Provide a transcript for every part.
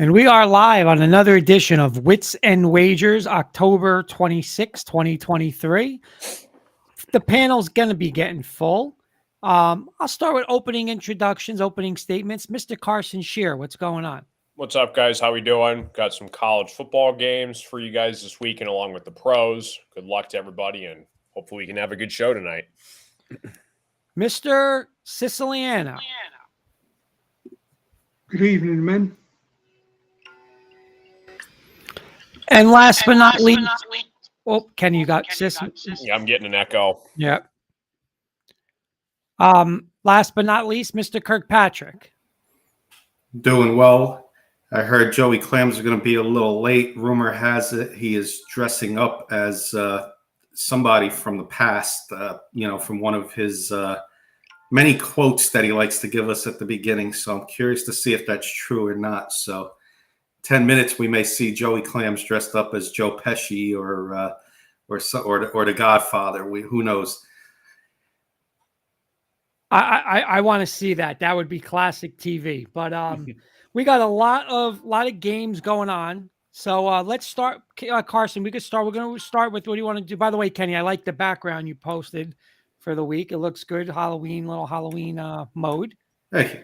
And we are live on another edition of Wits and Wagers, October 26, 2023. The panel's going to be getting full. I'll start with opening introductions, opening statements. Mr. Carson Shear, what's going on? What's up, guys? How we doing? Got some college football games for you guys this weekend along with the pros. Good luck to everybody, and hopefully we can have a good show tonight. Mr. Siciliano. Good evening, men. And last but not least, Kenny, you got Sis? Yeah, I'm getting an echo. Yeah. Last but not least, Mr. Kirkpatrick. Doing well. I heard Joey Clams are going to be a little late. Rumor has it he is dressing up as somebody from the past, from one of his many quotes that he likes to give us at the beginning. So I'm curious to see if that's true or not. So 10 minutes, we may see Joey Clams dressed up as Joe Pesci or the Godfather. Who knows? I want to see that. That would be classic TV. But we got a lot of games going on. So let's start, Carson. We could start. We're going to start with what do you want to do? By the way, Kenny, I like the background you posted for the week. It looks good. Little Halloween mode. Hey.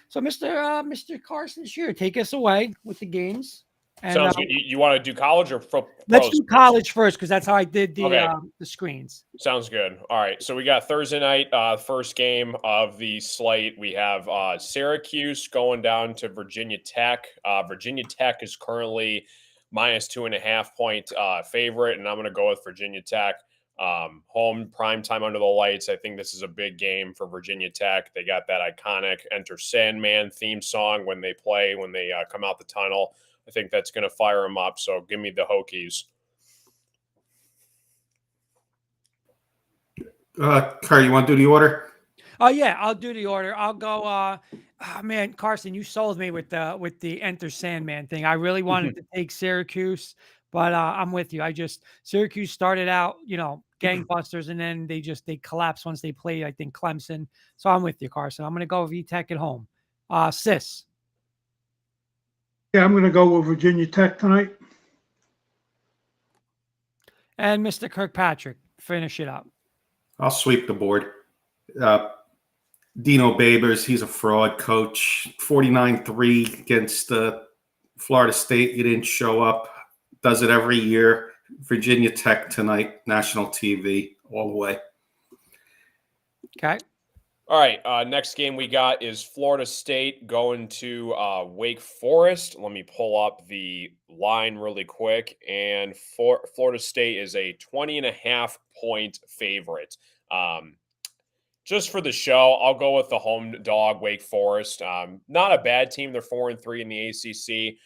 So, Mr. Carson Shear, take us away with the games. And, Sounds good. You want to do college or pro? Let's do college first because that's how I did the screens. Sounds good. All right. So we got Thursday night, first game of the slate. We have Syracuse going down to Virginia Tech. Virginia Tech is currently minus 2.5 point favorite, and I'm going to go with Virginia Tech. Home prime time under the lights. I think this is a big game for Virginia Tech. They got that iconic Enter Sandman theme song when they come out the tunnel. I think that's going to fire them up. So give me the Hokies. Kurt, you want to do the order? Oh yeah, I'll do the order. I'll go. Man, Carson, you sold me with the Enter Sandman thing. I really wanted to take Syracuse, but I'm with you. Syracuse started out, gangbusters, and then they collapsed once they played, I think, Clemson. So I'm with you, Carson. I'm going to go V-Tech at home. Sis. Yeah, I'm going to go with Virginia Tech tonight. And Mr. Kirkpatrick, finish it up. I'll sweep the board. Dino Babers, he's a fraud coach. 49-3 against Florida State. He didn't show up. Does it every year. Virginia Tech tonight, national TV, all the way. Okay. All right. Next game we got is Florida State going to Wake Forest. Let me pull up the line really quick. And Florida State is a 20.5 point favorite. Just for the show, I'll go with the home dog, Wake Forest. Not a bad team. They're 4-3 in the ACC.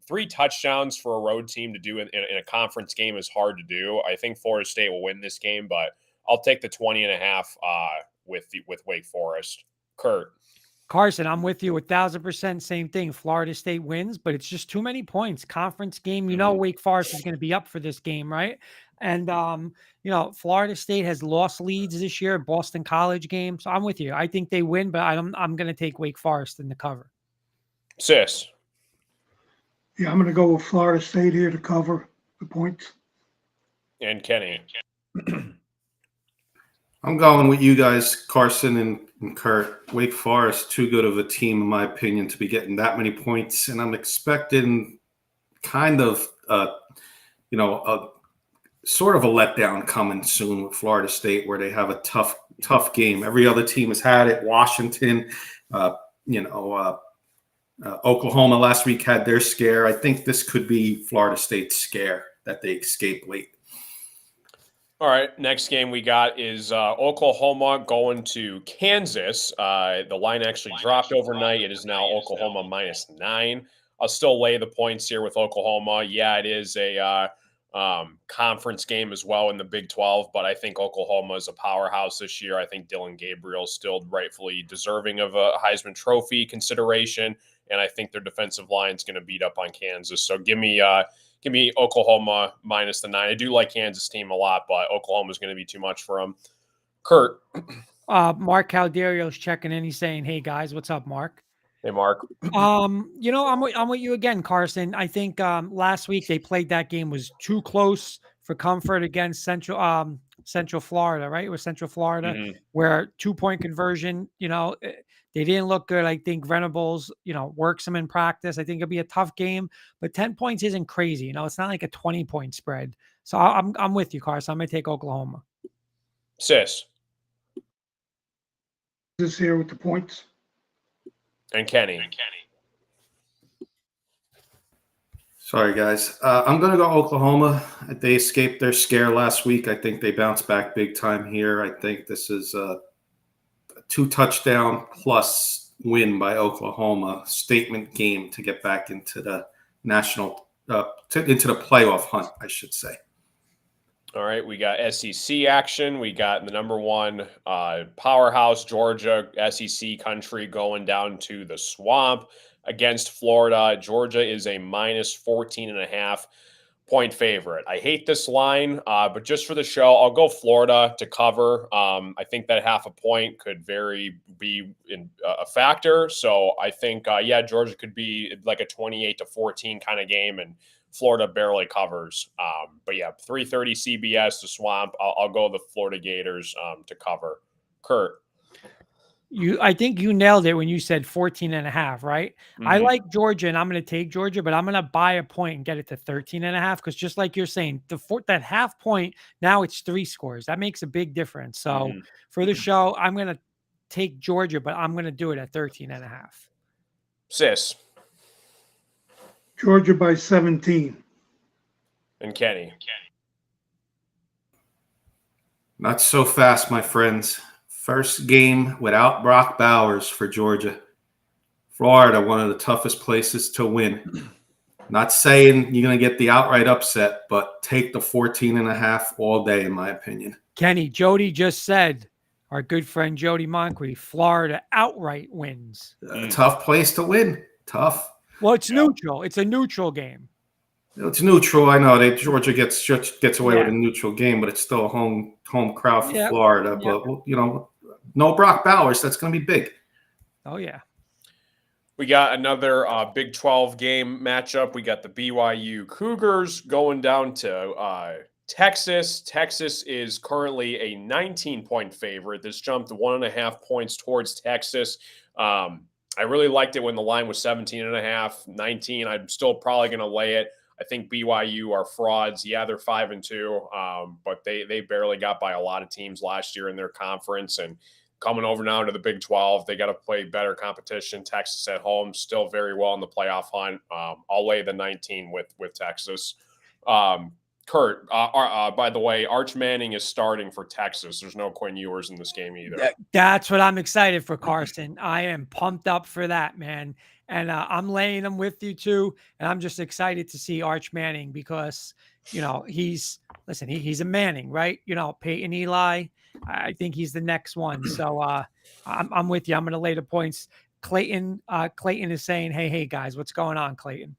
3 touchdowns for a road team to do in a conference game is hard to do. I think Florida State will win this game, but I'll take the 20.5 with Wake Forest. Kurt. Carson, I'm with you 1,000%. Same thing. Florida State wins, but it's just too many points. Conference game, Wake Forest is going to be up for this game, right? And Florida State has lost leads this year. Boston College game, so I'm with you. I think they win, but I'm going to take Wake Forest in the cover. Sis. Yeah, I'm going to go with Florida State here to cover the points. And Kenny. I'm going with you guys, Carson and Kurt. Wake Forest, too good of a team, in my opinion, to be getting that many points. And I'm expecting kind of, sort of a letdown coming soon with Florida State, where they have a tough game. Every other team has had it. Washington, Oklahoma last week had their scare. I think this could be Florida State's scare that they escape late. All right, next game we got is Oklahoma going to Kansas. The line actually dropped overnight. It is now Oklahoma -9. I'll still lay the points here with Oklahoma. Yeah, it is a conference game as well in the Big 12, but I think Oklahoma is a powerhouse this year. I think Dylan Gabriel is still rightfully deserving of a Heisman Trophy consideration, and I think their defensive line is going to beat up on Kansas. So give me Oklahoma -9. I do like Kansas team a lot, but Oklahoma is going to be too much for them. Kurt. Mark Calderio's checking in. He's saying, "Hey guys, what's up, Mark?" Hey, Mark. I'm with you again, Carson. I think last week they played that game was too close for comfort against Central Florida, right? It was Central Florida Mhm. where 2-point conversion, they didn't look good. I think Venables, works them in practice. I think it'll be a tough game, but 10 points isn't crazy. It's not like a 20-point spread. So I'm with you, Carson. I'm gonna take Oklahoma. Sis This here with the points. and Kenny. Sorry, guys. I'm going to go Oklahoma. They escaped their scare last week. I think they bounced back big time here. I think this is a 2-touchdown plus win by Oklahoma. Statement game to get back into the into the playoff hunt, I should say. All right, we got SEC action. We got the number one powerhouse, Georgia, SEC country, going down to the swamp against Florida. Georgia is a minus 14.5-point favorite. I hate this line, but just for the show, I'll go Florida to cover. I think that half a point could be a factor. So I think, Georgia could be like a 28-14 kind of game, and Florida barely covers. 3:30 CBS, the Swamp. I'll go the Florida Gators to cover. Kurt. I think you nailed it when you said 14.5, right? I Mhm. like Georgia and I'm going to take Georgia, but I'm going to buy a point and get it to 13.5. Cause just like you're saying, that half point, now it's 3 scores. That makes a big difference. So Mhm. for the show, I'm going to take Georgia, but I'm going to do it at 13.5. Sis Georgia by 17. and Kenny. Not so fast, my friends. First game without Brock Bowers for Georgia. Florida, one of the toughest places to win. Not saying you're going to get the outright upset, but take the 14.5 all day, in my opinion. Kenny, Jody just said, our good friend Jody Moncrief, Florida outright wins. Tough place to win. Tough. Well, it's neutral. It's a neutral game. It's neutral. I know Georgia gets away with Yeah. a neutral game, but it's still a home crowd for Yep. Florida. Yep. But no Brock Bowers. That's going to be big. Oh yeah. We got another Big 12 game matchup. We got the BYU Cougars going down to Texas. Texas is currently a 19-point favorite. This jumped 1.5 points towards Texas. I really liked it when the line was 17.5, 19. I'm still probably going to lay it. I think BYU are frauds. Yeah, they're 5-2, but they barely got by a lot of teams last year in their conference. And coming over now to the Big 12, they got to play better competition. Texas at home, still very well in the playoff hunt. I'll lay the 19 with Texas. Kurt, by the way, Arch Manning is starting for Texas. There's no Quinn Ewers in this game either. That's what I'm excited for, Carson. I am pumped up for that, man. And I'm laying them with you too. And I'm just excited to see Arch Manning because, he's a Manning, right? Peyton Eli. I think he's the next one. So I'm with you. I'm going to lay the points. Clayton is saying, hey, guys, what's going on, Clayton?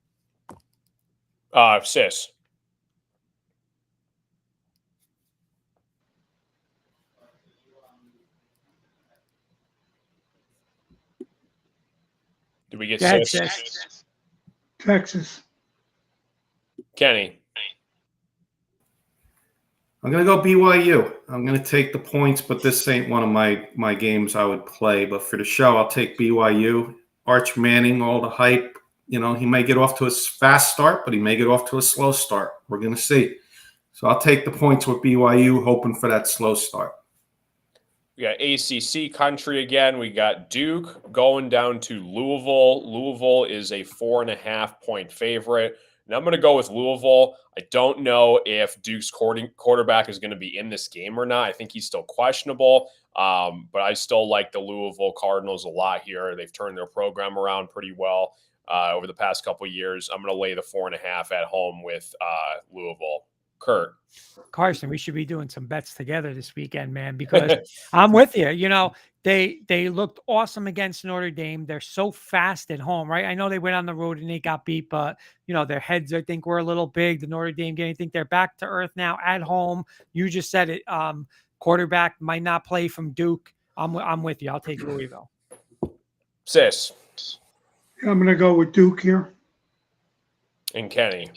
Sis. Did we get Sis? Texas. Kenny. I'm going to go BYU. I'm going to take the points, but this ain't one of my games I would play. But for the show, I'll take BYU. Arch Manning, all the hype. He may get off to a fast start, but he may get off to a slow start. We're going to see. So I'll take the points with BYU, hoping for that slow start. We got ACC country again. We got Duke going down to Louisville. Louisville is a 4.5-point favorite. And I'm going to go with Louisville. I don't know if Duke's quarterback is going to be in this game or not. I think he's still questionable, but I still like the Louisville Cardinals a lot here. They've turned their program around pretty well over the past couple of years. I'm going to lay the 4.5 at home with Louisville. Kurt. Carson, we should be doing some bets together this weekend, man, because I'm with you. They looked awesome against Notre Dame. They're so fast at home, right? I know they went on the road and they got beat, but their heads, I think, were a little big. The Notre Dame game, I think they're back to earth now at home. You just said it. Quarterback might not play from Duke. I'm with you. I'll take Louisville. Sis. Yeah, I'm going to go with Duke here. And Kenny.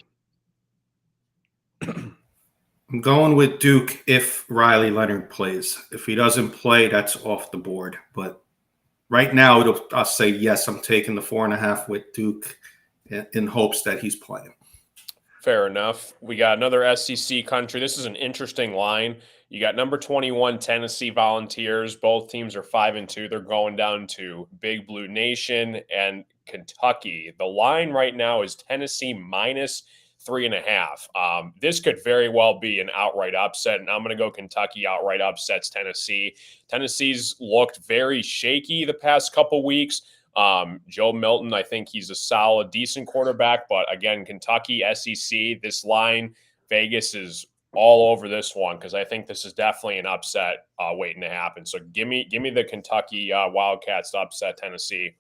I'm going with Duke if Riley Leonard plays. If he doesn't play, that's off the board. But right now, I'll say yes. I'm taking the 4.5 with Duke in hopes that he's playing. Fair enough. We got another SEC country. This is an interesting line. You got number 21 Tennessee Volunteers. Both teams are 5-2. They're going down to Big Blue Nation and Kentucky. The line right now is Tennessee minus 3.5. This could very well be an outright upset, and I'm going to go Kentucky outright upsets Tennessee. Tennessee's looked very shaky the past couple weeks. Joe Milton, I think he's a solid, decent quarterback, but again, Kentucky, SEC, this line, Vegas is all over this one because I think this is definitely an upset waiting to happen. So give me the Kentucky Wildcats to upset Tennessee.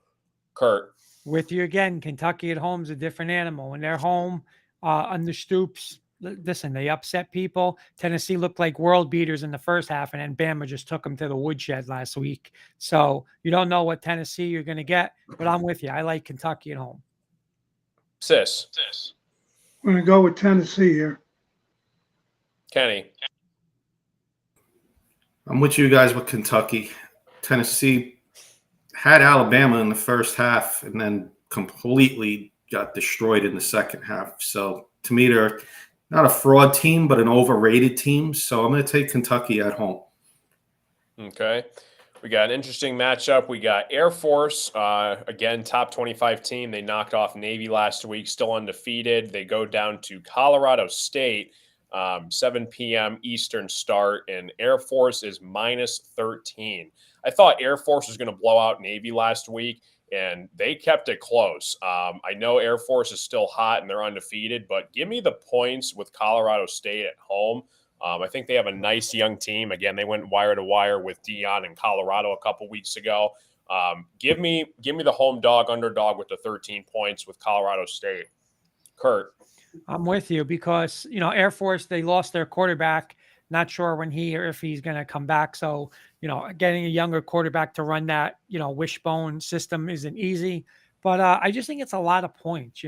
Kurt. With you again. Kentucky at home is a different animal. When they're home on the Stoops, listen, they upset people. Tennessee looked like world beaters in the first half, and then Bama just took them to the woodshed last week. So you don't know what Tennessee you're going to get, but I'm with you. I like Kentucky at home. Sis. I'm going to go with Tennessee here. Kenny. I'm with you guys with Kentucky. Tennessee had Alabama in the first half and then completely got destroyed in the second half. So to me, they're not a fraud team, but an overrated team. So I'm going to take Kentucky at home. Okay. We got an interesting matchup. We got Air Force, again, top 25 team. They knocked off Navy last week, still undefeated. They go down to Colorado State, 7 p.m. Eastern start, and Air Force is minus 13. I thought Air Force was going to blow out Navy last week, and they kept it close. I know Air Force is still hot and they're undefeated, but give me the points with Colorado State at home. I think they have a nice young team. Again, they went wire to wire with Dion in Colorado a couple weeks ago. Give me the home dog underdog with the 13 points with Colorado State. Kurt. I'm with you because, Air Force, they lost their quarterback. Not sure when he or if he's going to come back. So, getting a younger quarterback to run that, wishbone system isn't easy. But I just think it's a lot of points,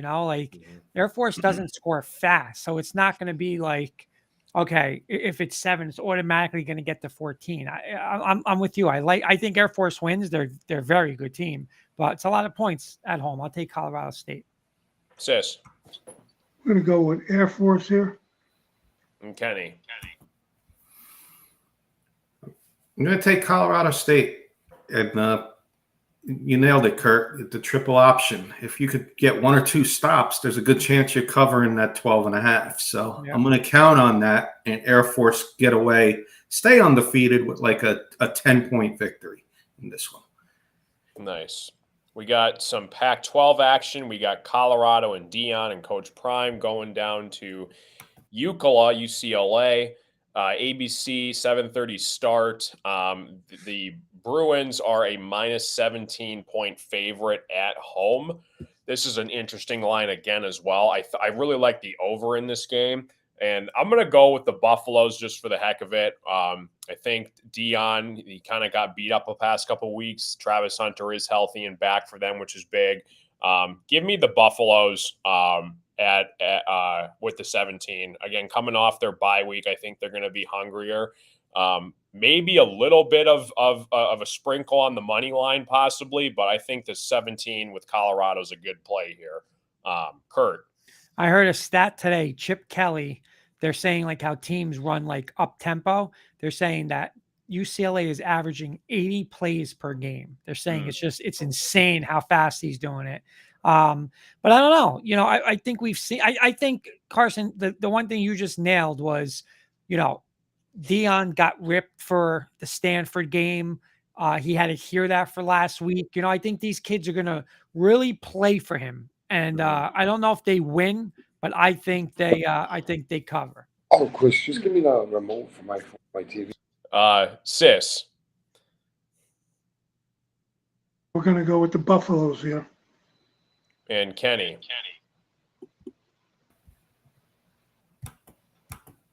Air Force doesn't score fast. So it's not going to be like, okay, if it's 7, it's automatically going to get to 14. I'm with you. I think Air Force wins. They're a very good team, but it's a lot of points at home. I'll take Colorado State. Sis. I'm going to go with Air Force here. And Kenny. I'm going to take Colorado State. And you nailed it, Kurt. The triple option. If you could get 1 or 2 stops, there's a good chance you're covering that 12.5. So I'm going to count on that, and Air Force get away, stay undefeated with like a 10-point victory in this one. Nice. We got some Pac-12 action. We got Colorado and Dion and Coach Prime going down to UCLA. ABC 7:30 start. The Bruins are a minus 17-point favorite at home. This is an interesting line again as well. I really like the over in this game, and I'm going to go with the Buffaloes just for the heck of it. I think Dion, he kind of got beat up the past couple of weeks. Travis Hunter is healthy and back for them, which is big. Give me the Buffaloes with the 17. Again, coming off their bye week, I think they're going to be hungrier. Maybe a little bit of a sprinkle on the money line possibly, but I think the 17 with Colorado is a good play here. Kurt. I heard a stat today, Chip Kelly, they're saying like how teams run like up tempo. They're saying that UCLA is averaging 80 plays per game. They're saying it's insane how fast he's doing it. But I don't know, I think we've seen, I think Carson, the one thing you just nailed was, Dion got ripped for the Stanford game. He had to hear that for last week. I think these kids are going to really play for him. And I don't know if they win, but I think they cover. Oh, Chris, just give me the remote for my TV. Sis. We're going to go with the Buffaloes here. And Kenny.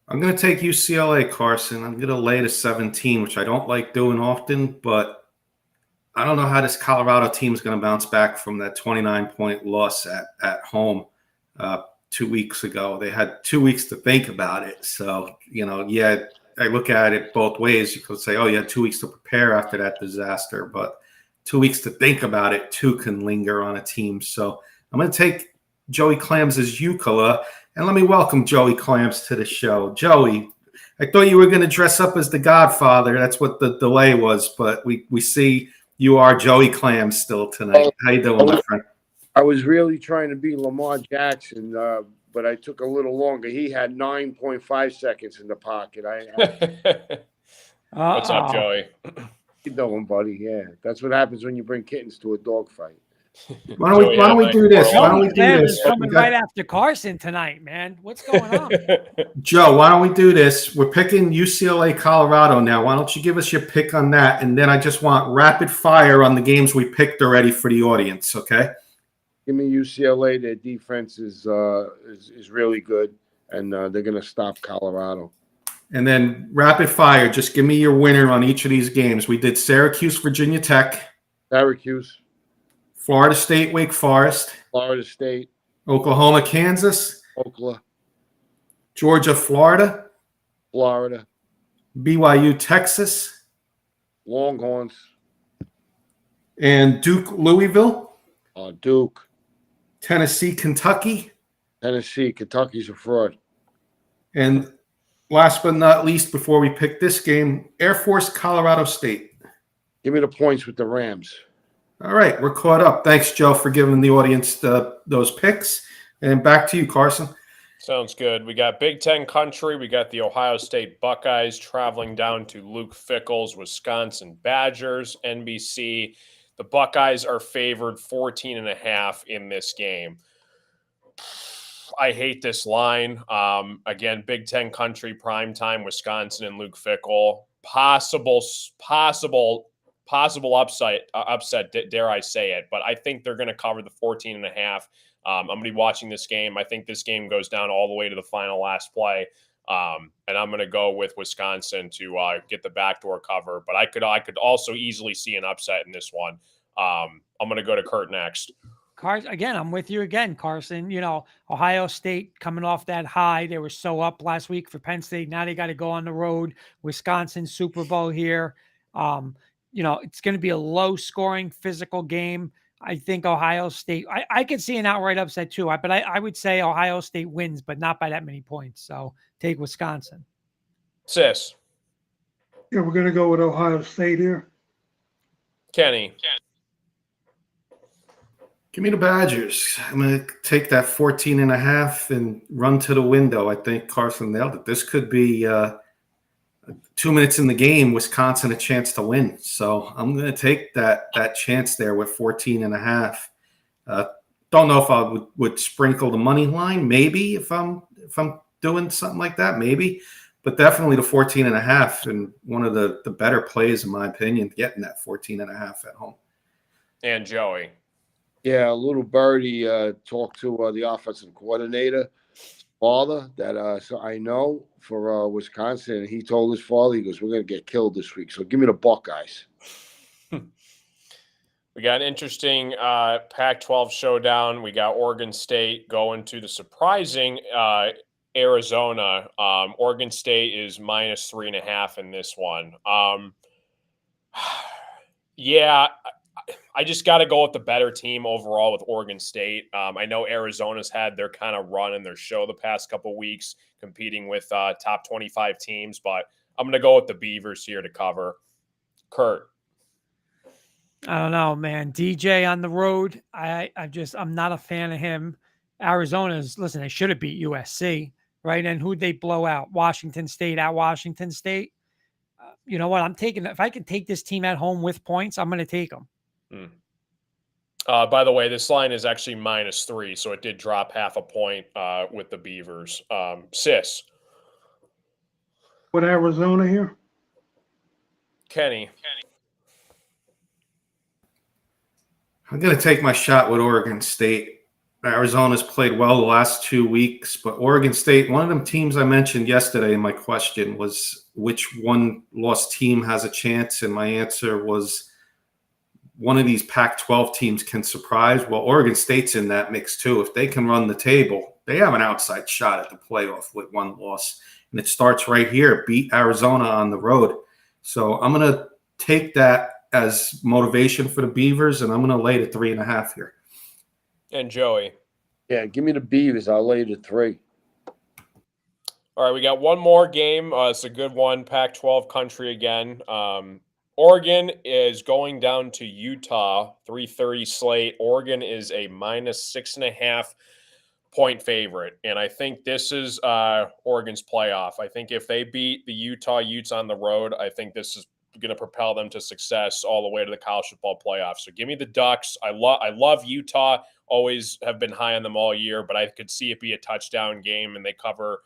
I'm going to take UCLA, Carson. I'm going to lay to 17, which I don't like doing often, but I don't know how this Colorado team is going to bounce back from that 29-point loss at home 2 weeks ago. They had 2 weeks to think about it. So, yeah, I look at it both ways. You could say, oh, you had 2 weeks to prepare after that disaster, but 2 weeks to think about it too can linger on a team. So I'm going to take Joey Clams as Euclid, and let me welcome Joey Clams to the show. Joey, I thought you were going to dress up as the Godfather. That's what the delay was, but we see you are Joey Clams still tonight. How you doing, my friend? I was really trying to be Lamar Jackson, but I took a little longer. He had 9.5 seconds in the pocket. What's up, Joey? How you doing, buddy? Yeah, that's what happens when you bring kittens to a dog fight. Why don't we do this? Why don't we do this? Coming right after Carson tonight, man. What's going on? Joe, why don't we do this? We're picking UCLA, Colorado now. Why don't you give us your pick on that? And then I just want rapid fire on the games we picked already for the audience, okay? Give me UCLA. Their defense is really good, and they're going to stop Colorado. And then rapid fire, just give me your winner on each of these games. We did Syracuse, Virginia Tech. Syracuse. Florida State, Wake Forest. Florida State. Oklahoma, Kansas. Oklahoma. Georgia, Florida. Florida. BYU, Texas. Longhorns. And Duke, Louisville. Duke. Tennessee, Kentucky. Tennessee. Kentucky's a fraud. And last but not least, before we pick this game, Air Force, Colorado State. Give me the points with the Rams. All right, we're caught up. Thanks, Joe, for giving the audience those picks. And back to you, Carson. Sounds good. We got Big Ten country. We got the Ohio State Buckeyes traveling down to Luke Fickell's Wisconsin Badgers, NBC. The Buckeyes are favored 14.5 in this game. I hate this line. Again, Big Ten country, primetime, Wisconsin and Luke Fickell. Possible upset, dare I say it, but I think they're going to cover the 14.5. I'm going to be watching this game. I think this game goes down all the way to the final last play, and I'm going to go with Wisconsin to get the backdoor cover. But I could also easily see an upset in this one. I'm going to go to Kurt next. Again, I'm with you again, Carson. Ohio State coming off that high. They were so up last week for Penn State. Now they got to go on the road. Wisconsin Super Bowl here. It's going to be a low-scoring, physical game. I think Ohio State. I could see an outright upset too. But I would say Ohio State wins, but not by that many points. So take Wisconsin. Sis. Yeah, we're going to go with Ohio State here. Kenny. Give me the Badgers. I'm going to take that 14.5 and run to the window. I think Carson nailed it. This could be 2 minutes in the game, Wisconsin a chance to win. So I'm going to take that chance there with 14.5. Don't know if I would sprinkle the money line. Maybe if I'm doing something like that, maybe. But definitely the 14.5 and one of the better plays, in my opinion, getting that 14.5 at home. And Joey. Yeah, little birdie talked to the offensive coordinator father that so I know for Wisconsin, and he told his father, he goes, "We're going to get killed this week, so give me the Buckeyes." We got an interesting Pac-12 showdown. We got Oregon State going to the surprising Arizona. Oregon State is minus 3.5 in this one. Yeah, I just got to go with the better team overall with Oregon State. I know Arizona's had their kind of run in their show the past couple weeks competing with top 25 teams, but I'm going to go with the Beavers here to cover. Kurt. I don't know, man. DJ on the road. I'm not a fan of him. Arizona's, listen, they should have beat USC, right? And who'd they blow out? Washington State at Washington State. You know what? If I can take this team at home with points, I'm going to take them. By the way, this line is actually minus 3, so it did drop half a point with the Beavers. Sis. With Arizona here? Kenny. I'm going to take my shot with Oregon State. Arizona's played well the last 2 weeks, but Oregon State, one of them teams I mentioned yesterday in my question was which one-loss team has a chance, and my answer was one of these Pac-12 teams can surprise, well, Oregon State's in that mix too. If they can run the table, they have an outside shot at the playoff with one loss. And it starts right here, beat Arizona on the road. So I'm going to take that as motivation for the Beavers, and I'm going to lay the 3.5 here. And Joey. Yeah, give me the Beavers. I'll lay the 3. All right, we got one more game. It's a good one. Pac-12 country again. Oregon is going down to Utah, 3:30 slate. Oregon is a -6.5 point favorite, and I think this is Oregon's playoff. I think if they beat the Utes on the road, I think this is going to propel them to success all the way to the college football playoffs. So give me the Ducks. I love Utah. Always have been high on them all year, but I could see it be a touchdown game, and they cover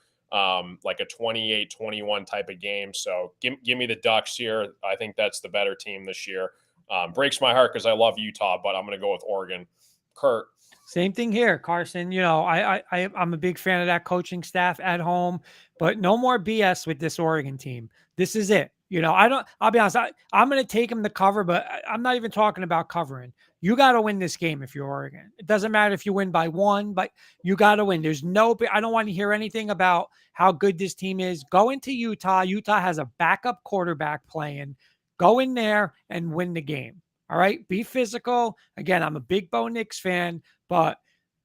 like a 28-21 type of game. So give me the Ducks here. I think that's the better team this year. Breaks my heart because I love Utah, but I'm going to go with Oregon. Kurt. Same thing here, Carson. You know, I'm a big fan of that coaching staff at home, but no more BS with this Oregon team. This is it. You know, I'll be honest, I'm going to take them to cover, but I'm not even talking about covering. You got to win this game if you're Oregon. It doesn't matter if you win by 1, but you got to win. I don't want to hear anything about how good this team is. Go into Utah. Utah has a backup quarterback playing. Go in there and win the game. All right. Be physical. Again, I'm a big Bo Nix fan, but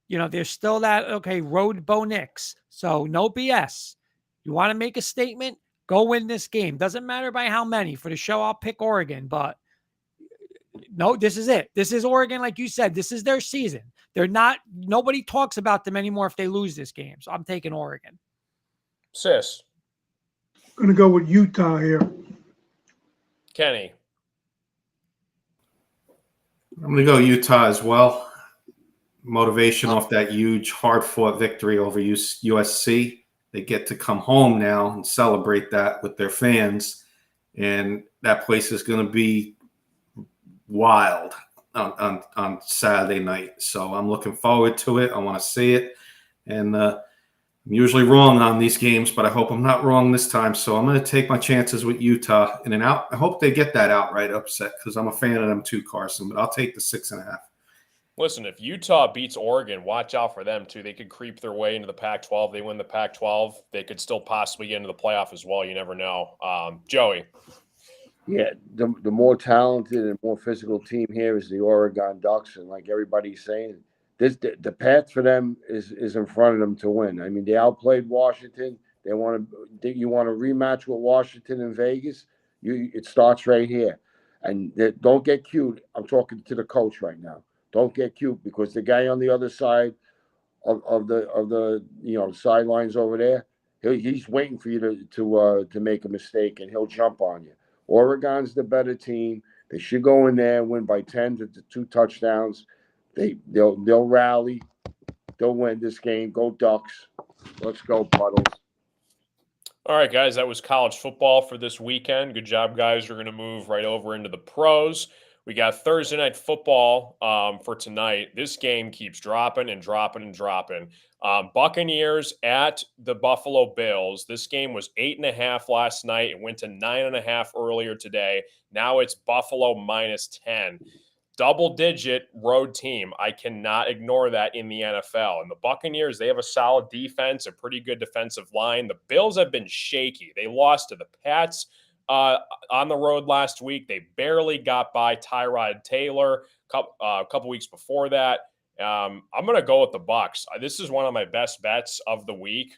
you know, there's still that, okay, road Bo Nix. So no BS. You want to make a statement? Go win this game. Doesn't matter by how many. For the show, I'll pick Oregon, but no, this is it. This is Oregon, like you said. This is their season. Nobody talks about them anymore if they lose this game. So I'm taking Oregon. Sis. I'm going to go with Utah here. Kenny. I'm going to go Utah as well. Motivation off that huge, hard-fought victory over USC. They get to come home now and celebrate that with their fans, and that place is going to be wild on Saturday night. So I'm looking forward to it. I want to see it, and I'm usually wrong on these games, but I hope I'm not wrong this time. So I'm going to take my chances with Utah in and out. I hope they get that outright upset because I'm a fan of them too, Carson. But I'll take the 6.5. Listen, if Utah beats Oregon, watch out for them, too. They could creep their way into the Pac-12. They win the Pac-12. They could still possibly get into the playoff as well. You never know. Joey. Yeah, the more talented and more physical team here is the Oregon Ducks. And like everybody's saying, the path for them is in front of them to win. I mean, they outplayed Washington. You want a rematch with Washington in Vegas? It starts right here. And don't get cute. I'm talking to the coach right now. Don't get cute because the guy on the other side of the sidelines over there, he's waiting for you to make a mistake and he'll jump on you. Oregon's the better team. They should go in there and win by 10 to 2 touchdowns. They'll rally. They'll win this game. Go Ducks. Let's go, Puddles. All right, guys, that was college football for this weekend. Good job, guys. We're going to move right over into the pros. We got Thursday night football for tonight. This game keeps dropping and dropping and dropping. Buccaneers at the Buffalo Bills. This game was 8.5 last night. It went to 9.5 earlier today. Now it's Buffalo -10. Double-digit road team. I cannot ignore that in the NFL. And the Buccaneers, they have a solid defense, a pretty good defensive line. The Bills have been shaky. They lost to the Pats on the road last week. They barely got by Tyrod Taylor a couple weeks before that. I'm going to go with the Bucs. This is one of my best bets of the week.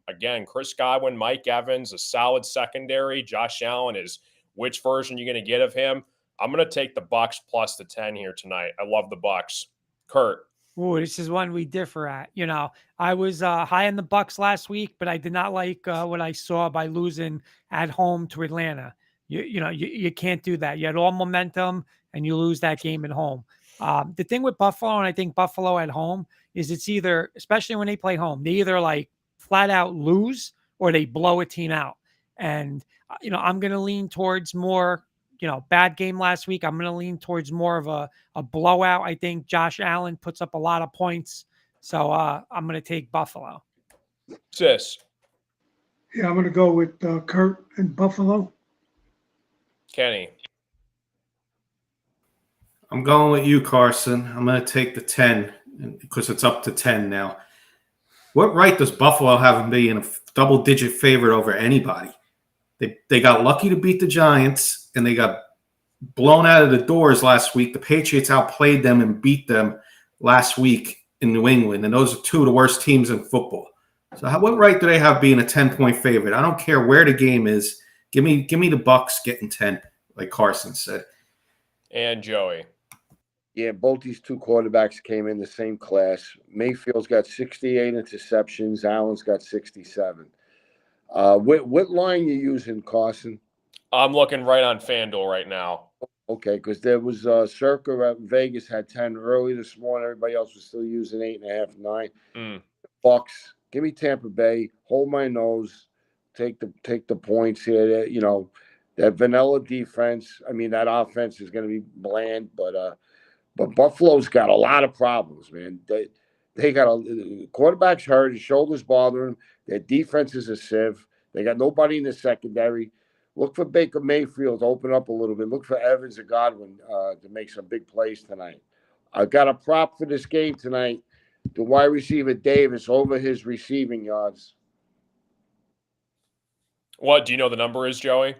Again, Chris Godwin, Mike Evans, a solid secondary. Josh Allen is which version you're going to get of him. I'm going to take the Bucs plus the 10 here tonight. I love the Bucs. Kurt. Ooh, this is one we differ at. You know, I was high on the Bucs last week, but I did not like what I saw by losing at home to Atlanta. You can't do that. You had all momentum and you lose that game at home. The thing with Buffalo, and I think Buffalo at home, is it's either, especially when they play home, they either like flat out lose or they blow a team out. And, I'm going to lean towards more, bad game last week. I'm going to lean towards more of a blowout. I think Josh Allen puts up a lot of points. So I'm going to take Buffalo. Sis. Yeah, I'm going to go with Kurt and Buffalo. Kenny. I'm going with you, Carson. I'm going to take the 10 because it's up to 10 now. What right does Buffalo have in being a double-digit favorite over anybody? They got lucky to beat the Giants, and they got blown out of the doors last week. The Patriots outplayed them and beat them last week in New England, and those are two of the worst teams in football. So what right do they have being a 10-point favorite? I don't care where the game is. Give me the Bucks getting 10, like Carson said. And Joey. Yeah, both these two quarterbacks came in the same class. Mayfield's got 68 interceptions. Allen's got 67. What line you using, Carson? I'm looking right on FanDuel right now. Okay, because there was Circa at Vegas had 10 early this morning. Everybody else was still using 8.5, 9. Bucks, give me Tampa Bay. Hold my nose. Take the points here. You know, that vanilla defense. I mean, that offense is going to be bland, but Buffalo's got a lot of problems, man. They got quarterback's hurt. His shoulder's bothering him. Their defense is a sieve. They got nobody in the secondary. Look for Baker Mayfield to open up a little bit. Look for Evans and Godwin to make some big plays tonight. I got a prop for this game tonight. The wide receiver Davis over his receiving yards. What do you know the number is, Joey?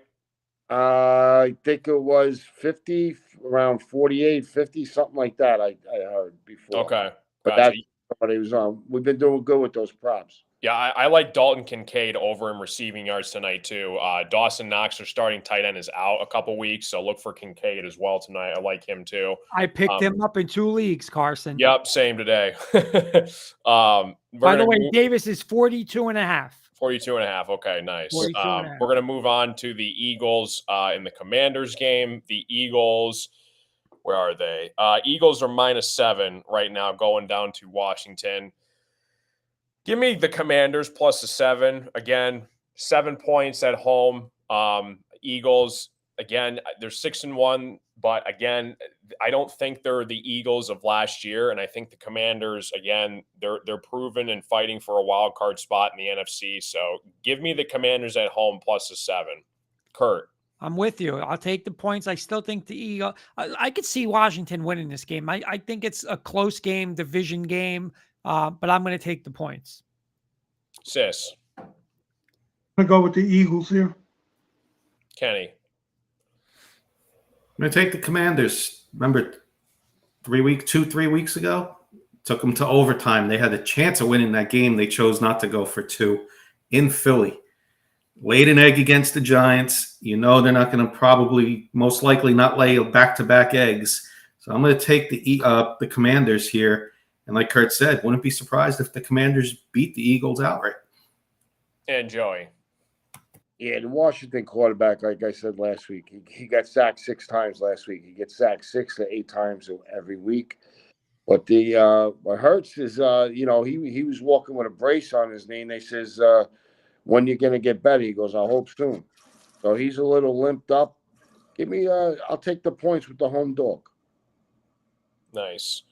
I think it was 50, around 48, 50, something like that. I heard before. Okay, but gotcha. that's what it was on. We've been doing good with those props. Yeah, I like Dalton Kincaid over in receiving yards tonight too. Dawson Knox, their starting tight end, is out a couple weeks, so look for Kincaid as well tonight. I like him too. I picked him up in 2 leagues, Carson. Yep, same today. By the way, Davis is 42.5. 42.5. Okay, nice. 42.5. We're going to move on to the Eagles in the Commanders game. The Eagles, where are they? Eagles are -7 right now going down to Washington. Give me the Commanders plus the 7. Again, 7 points at home. Eagles, again, they're 6-1, but again, I don't think they're the Eagles of last year, and I think the Commanders, again, they're proven and fighting for a wild card spot in the NFC. So give me the Commanders at home plus the 7. Kurt. I'm with you. I'll take the points. I still think the Eagles. I could see Washington winning this game. I think it's a close game, division game. But I'm going to take the points. Sis. I'm going to go with the Eagles here. Kenny. I'm going to take the Commanders. Remember 3 weeks ago? Took them to overtime. They had a chance of winning that game. They chose not to go for 2 in Philly. Laid an egg against the Giants. You know they're not going to probably, most likely not lay back-to-back eggs. So I'm going to take the Commanders here. And like Kurt said, wouldn't be surprised if the Commanders beat the Eagles outright. And Joey. Yeah, the Washington quarterback, like I said last week, he got sacked 6 times last week. He gets sacked 6 to 8 times every week. But what hurts is, he was walking with a brace on his knee, and they says, when you're going to get better? He goes, I hope soon. So he's a little limped up. I'll take the points with the home dog. Nice.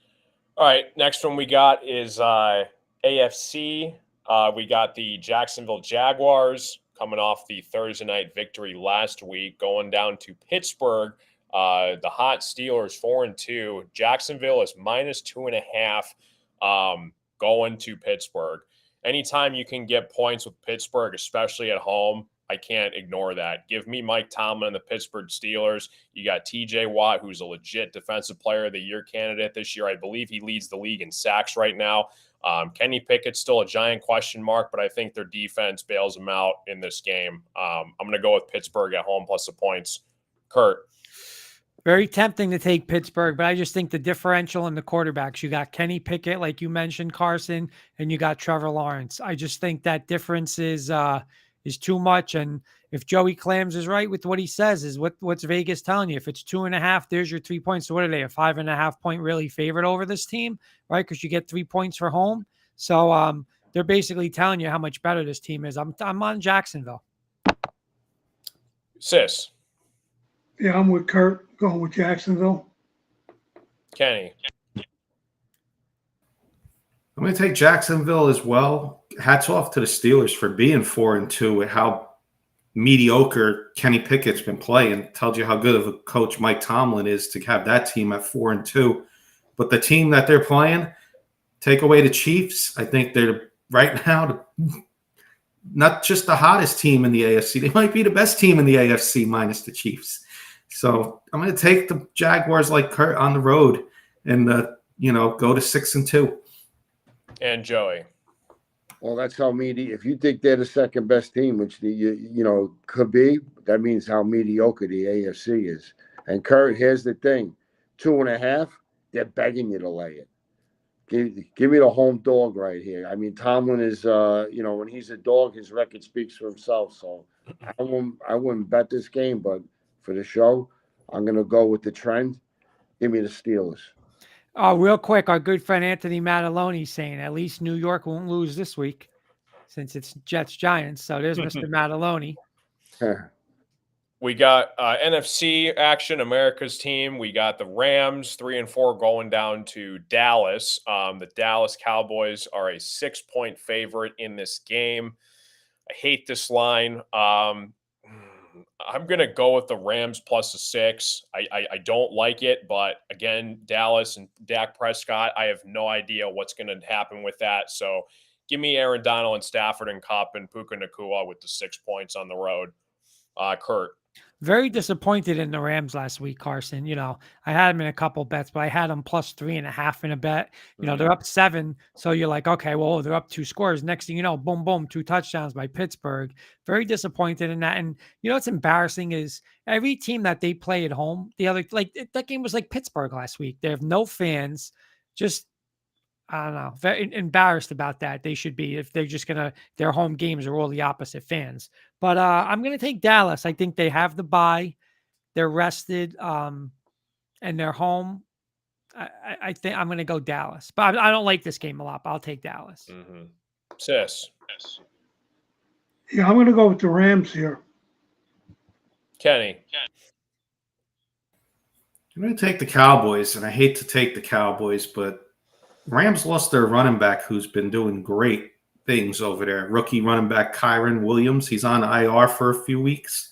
All right, next one we got is AFC. We got the Jacksonville Jaguars coming off the Thursday night victory last week, going down to Pittsburgh. The hot Steelers 4-2. Jacksonville is -2.5 going to Pittsburgh. Anytime you can get points with Pittsburgh, especially at home, I can't ignore that. Give me Mike Tomlin and the Pittsburgh Steelers. You got TJ Watt, who's a legit defensive player of the year candidate this year. I believe he leads the league in sacks right now. Kenny Pickett's still a giant question mark, but I think their defense bails them out in this game. I'm going to go with Pittsburgh at home plus the points. Kurt. Very tempting to take Pittsburgh, but I just think the differential in the quarterbacks, you got Kenny Pickett, like you mentioned, Carson, and you got Trevor Lawrence. I just think that difference is too much. And if Joey Clams is right with what he says, is what's Vegas telling you? If it's 2.5, there's your 3 points. So what are they? A 5.5 point really favorite over this team, right? Because you get 3 points for home. So they're basically telling you how much better this team is. I'm on Jacksonville. Sis. Yeah, I'm with Kurt, going with Jacksonville. Kenny. I'm going to take Jacksonville as well. Hats off to the Steelers for being 4-2 with how mediocre Kenny Pickett's been playing tells you how good of a coach Mike Tomlin is to have that team at 4-2. But the team that they're playing, take away the Chiefs, I think they're right now not just the hottest team in the AFC. They might be the best team in the AFC minus the Chiefs. So I'm going to take the Jaguars like Kurt on the road and, go to 6-2. And Joey. Well, that's how if you think they're the second best team, which could be, that means how mediocre the AFC is. And Kurt, here's the thing: 2.5, they're begging you to lay it. Give me the home dog right here. I mean, Tomlin is, when he's a dog, his record speaks for himself. So I wouldn't bet this game, but for the show, I'm going to go with the trend. Give me the Steelers. Real quick, our good friend Anthony Mataloni saying at least New York won't lose this week since it's Jets Giants. So there's Mr. Mataloni. We got NFC action, America's team. We got the Rams 3-4 going down to Dallas. The Dallas Cowboys are a 6-point favorite in this game. I hate this line. I'm going to go with the Rams plus a 6. I don't like it, but again, Dallas and Dak Prescott, I have no idea what's going to happen with that. So give me Aaron Donald and Stafford and Kupp and Puka Nacua with the 6 points on the road. Kurt. Very disappointed in the Rams last week, Carson. I had them in a couple bets, but I had them plus 3.5 in a bet. They're up 7. So you're like, okay, well, they're up 2 scores. Next thing you know, boom, boom, 2 touchdowns by Pittsburgh. Very disappointed in that. And what's embarrassing is every team that they play at home, that game was like Pittsburgh last week. They have no fans. Just, I don't know, very embarrassed about that. They should be, if they're just their home games are all the opposite fans. But I'm going to take Dallas. I think they have the bye. They're rested, and they're home. I think I'm going to go Dallas. But I don't like this game a lot, but I'll take Dallas. Mm-hmm. Sis. Yeah, I'm going to go with the Rams here. Kenny. I'm going to take the Cowboys, and I hate to take the Cowboys, but Rams lost their running back who's been doing great things over there. Rookie running back Kyron Williams. He's on IR for a few weeks.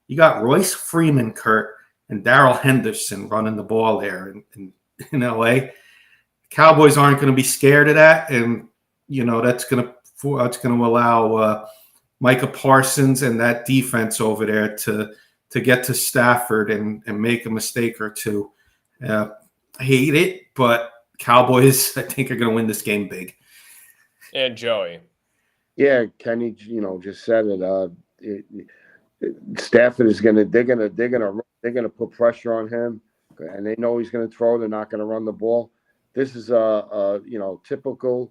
You got Royce Freeman, Kurt, and Darrell Henderson running the ball there in LA. Cowboys aren't going to be scared of that, and that's going to allow Micah Parsons and that defense over there to get to Stafford and make a mistake or two. I hate it, but Cowboys, I think, are going to win this game big. And Joey. Yeah, Kenny, just said it. Stafford is they're gonna put pressure on him, and they know he's gonna throw. They're not gonna run the ball. This is a typical,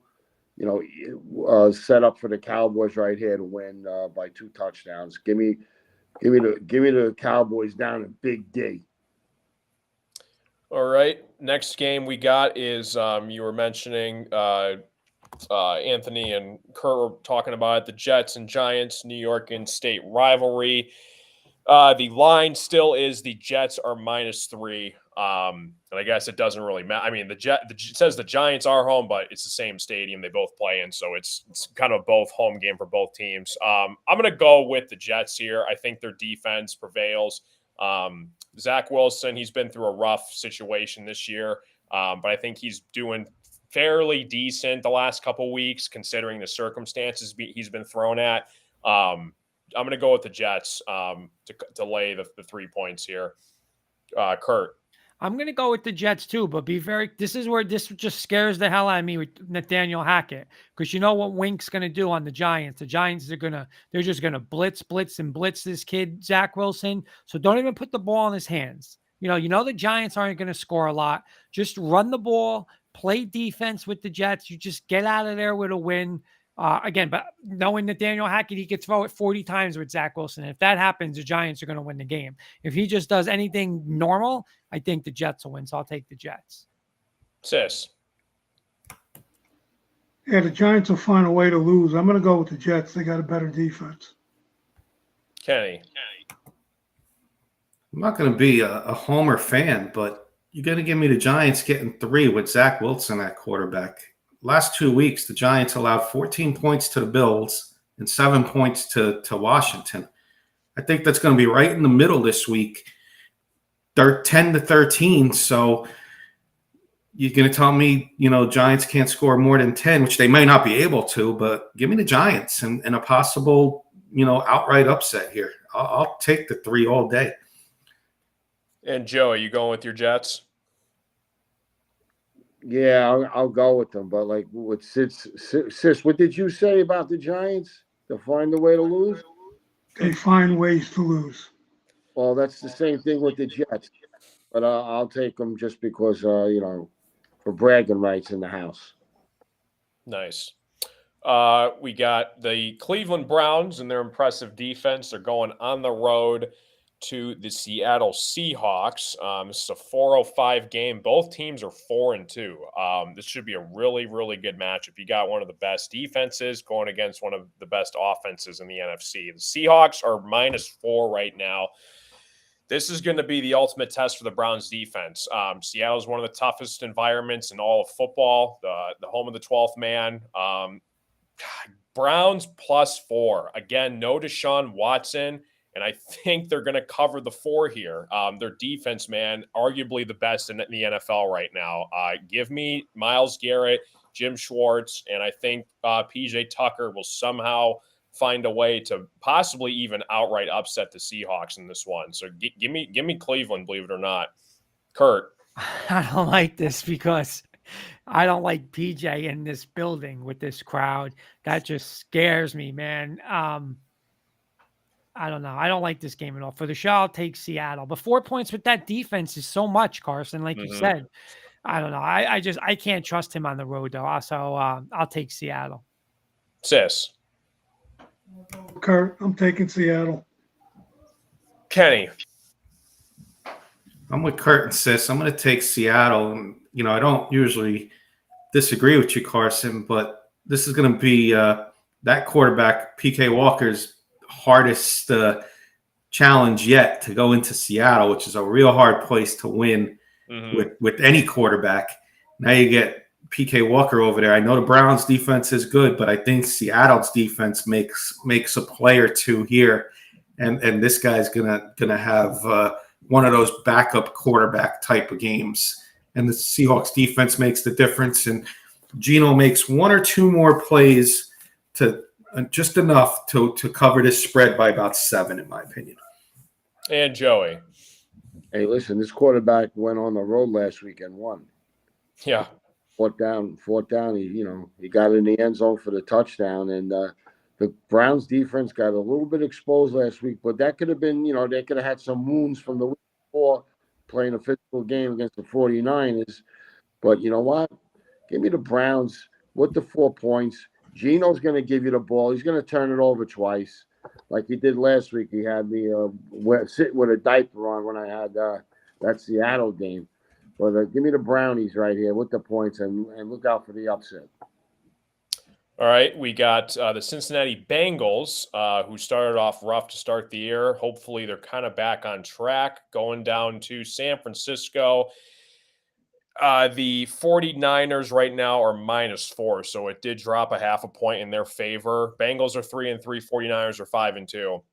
setup for the Cowboys right here to win by 2 touchdowns. Give me the Cowboys down in Big D. All right. Next game we got is you were mentioning Anthony and Kurt were talking about it, the Jets and Giants, New York and state rivalry. The line still is the Jets are -3. And I guess it doesn't really matter. I mean, it says the Giants are home, but it's the same stadium they both play in. So it's kind of both home game for both teams. I'm going to go with the Jets here. I think their defense prevails. Zach Wilson, he's been through a rough situation this year, but I think he's doing fairly decent the last couple weeks, considering the circumstances he's been thrown at. I'm going to go with the Jets to lay the 3 points here. Kurt. I'm going to go with the Jets too, but this is where this just scares the hell out of me with Nathaniel Hackett, because you know what Wink's going to do on the Giants. The Giants they're just going to blitz this kid, Zach Wilson. So don't even put the ball in his hands. The Giants aren't going to score a lot. Just run the ball, play defense with the Jets. You just get out of there with a win. Again, but knowing Nathaniel Hackett, he could throw it 40 times with Zach Wilson. And if that happens, the Giants are going to win the game. If he just does anything normal, I think the Jets will win. So I'll take the Jets. Sis. Yeah, the Giants will find a way to lose. I'm going to go with the Jets. They got a better defense. Kenny. I'm not going to be a homer fan, but you're going to give me the Giants getting 3 with Zach Wilson at quarterback. Last 2 weeks, the Giants allowed 14 points to the Bills and 7 points to Washington. I think that's going to be right in the middle this week. They're 10-13. So you're going to tell me, Giants can't score more than 10, which they may not be able to, but give me the Giants and a possible, outright upset here. I'll take the 3 all day. And Joe, are you going with your Jets? Yeah, I'll go with them. But like, what sis, what did you say about the Giants? To find a way to lose? They find ways to lose. Well, that's the same thing with the Jets. But I'll take them just because, for bragging rights in the house. Nice. We got the Cleveland Browns and their impressive defense. They're going on the road to the Seattle Seahawks. This is a 4:05 game. Both teams are 4-2. This should be a really, really good matchup. You got one of the best defenses going against one of the best offenses in the NFC. The Seahawks are -4 right now. This is going to be the ultimate test for the Browns defense. Seattle is one of the toughest environments in all of football, the home of the 12th man. Browns +4. Again, no Deshaun Watson, and I think they're going to cover the 4 here. Their defense, man, arguably the best in the NFL right now. Give me Myles Garrett, Jim Schwartz, and I think PJ Tucker will somehow find a way to possibly even outright upset the Seahawks in this one. So give me Cleveland, believe it or not. Kurt. I don't like this because I don't like PJ in this building with this crowd. That just scares me, man. I don't know. I don't like this game at all. For the show, I'll take Seattle. But 4 points with that defense is so much, Carson. Like you said, I don't know. I can't trust him on the road though. So I'll take Seattle. Sis. Kurt, I'm taking Seattle. Kenny. I'm with Kurt and Sis. I'm going to take Seattle. And, I don't usually disagree with you, Carson, but this is going to be that quarterback, PK Walker's hardest challenge yet to go into Seattle, which is a real hard place to win with any quarterback. Now you get PK Walker over there. I know the Browns defense is good, but I think Seattle's defense makes a play or two here. And this guy's gonna have one of those backup quarterback type of games. And the Seahawks defense makes the difference. And Geno makes 1 or 2 more plays to just enough to cover this spread by about 7, in my opinion. And Joey. Hey, listen, this quarterback went on the road last week and won. Yeah. Fourth down. He got in the end zone for the touchdown, and the Browns defense got a little bit exposed last week, but that could have been, they could have had some wounds from the week before playing a physical game against the 49ers. But you know what? Give me the Browns with the 4 points. Geno's going to give you the ball. He's going to turn it over twice like he did last week. He had me sitting with a diaper on when I had that Seattle game. But give me the Brownies right here with the points and look out for the upset. All right, we got the Cincinnati Bengals, who started off rough to start the year. Hopefully they're kind of back on track, going down to San Francisco. The 49ers right now are -4, so it did drop a half a point in their favor. Bengals are 3-3, 49ers are 5-2.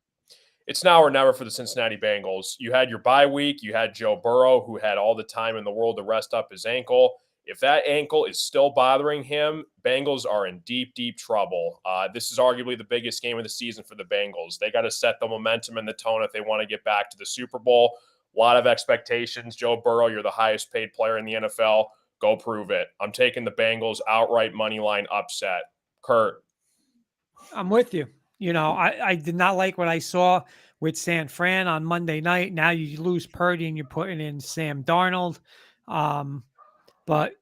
It's now or never for the Cincinnati Bengals. You had your bye week. You had Joe Burrow, who had all the time in the world to rest up his ankle. If that ankle is still bothering him, Bengals are in deep, deep trouble. This is arguably the biggest game of the season for the Bengals. They got to set the momentum and the tone if they want to get back to the Super Bowl. A lot of expectations. Joe Burrow, you're the highest paid player in the NFL. Go prove it. I'm taking the Bengals outright money line upset. Kurt. I'm with you. I did not like what I saw with San Fran on Monday night. Now you lose Purdy and you're putting in Sam Darnold. But,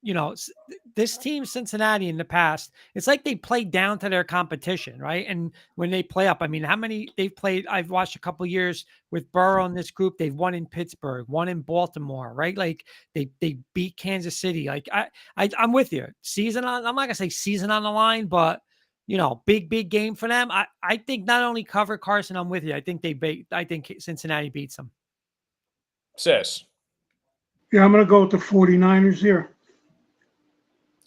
this team, Cincinnati, in the past, it's like they play down to their competition, right? And when they play up, I mean, how many they've played, I've watched a couple of years with Burrow in this group. They've won in Pittsburgh, won in Baltimore, right? Like they beat Kansas City. Like I'm with you. I'm not going to say season on the line, but, big game for them. I think not only cover Carson, I'm with you. I think Cincinnati beats them. Sis. Yeah, I'm going to go with the 49ers here.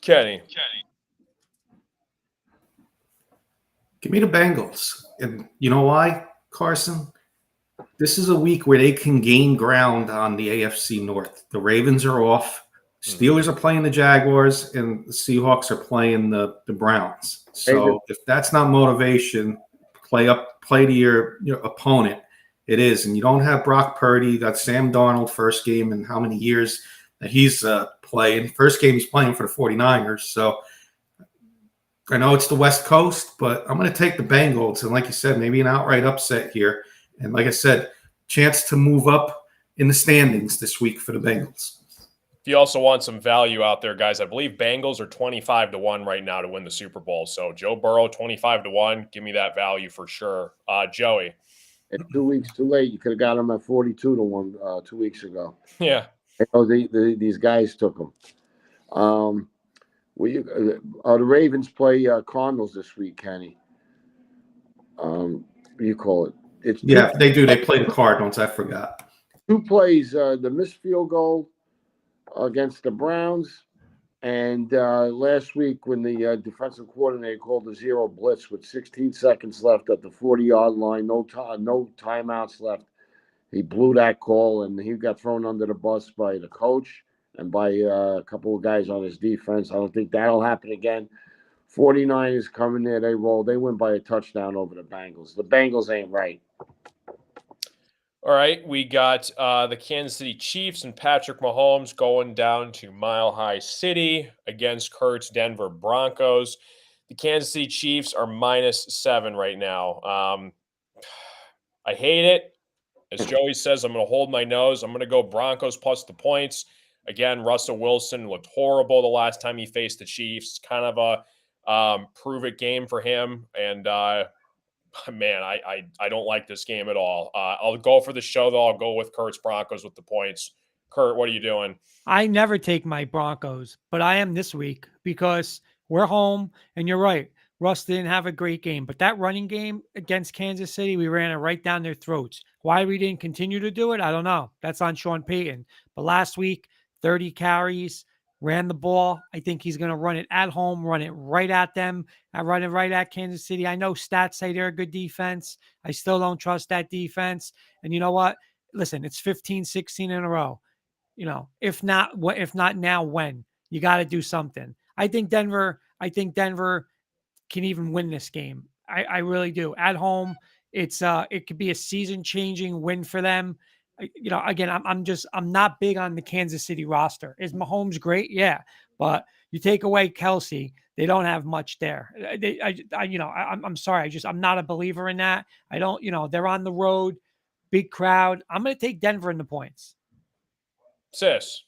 Kenny. Give me the Bengals. And you know why, Carson? this is a week where they can gain ground on the AFC North. The Ravens are off. Steelers are playing the Jaguars, and the Seahawks are playing the Browns. So if that's not motivation, play to your opponent. It is. And you don't have Brock Purdy. You got Sam Darnold first game in how many years that he's playing. First game he's playing for the 49ers. So I know it's the West Coast, but I'm going to take the Bengals. And like you said, maybe an outright upset here. And like I said, chance to move up in the standings this week for the Bengals. If you also want some value out there, guys, I believe Bengals are 25-1 right now to win the Super Bowl. So Joe Burrow, 25-1. Give me that value for sure. Joey. It's 2 weeks too late. You could have got him at 42-1 2 weeks ago. Yeah. I know these guys took him. The Ravens play Cardinals this week, Kenny. What do you call it? They do. They play the Cardinals. I forgot. 2 plays. The missed field goal against the Browns, and last week when the defensive coordinator called a zero blitz with 16 seconds left at the 40-yard line, no timeouts left. He blew that call, and he got thrown under the bus by the coach and by a couple of guys on his defense. I don't think that'll happen again. 49ers coming there, they roll. They win by a touchdown over the Bengals. The Bengals ain't right. All right, we got the Kansas City Chiefs and Patrick Mahomes going down to Mile High City against Kurt's Denver Broncos. The Kansas City Chiefs are -7 right now. I hate it. As Joey says, I'm going to hold my nose. I'm going to go Broncos plus the points. Again, Russell Wilson looked horrible the last time he faced the Chiefs. Kind of a prove-it game for him. And, man, I don't like this game at all. I'll go for the show, though. I'll go with Kurt's Broncos with the points. Kurt, what are you doing? I never take my Broncos, but I am this week because we're home, and you're right. Russ didn't have a great game, but that running game against Kansas City, we ran it right down their throats. Why we didn't continue to do it, I don't know. That's on Sean Payton. But last week, 30 carries, ran the ball. I think he's going to run it at home, run it right at them, run it right at Kansas City. I know stats say they're a good defense. I still don't trust that defense. And you know what? Listen, it's 15, 16 in a row. If not now, when? You got to do something. I think Denver can even win this game. I really do. At home, it could be a season-changing win for them. Again, I'm not big on the Kansas City roster. Is Mahomes great? Yeah, but you take away Kelsey, they don't have much there. I'm sorry. I'm not a believer in that. I don't. They're on the road, big crowd. I'm going to take Denver in the points. Sis.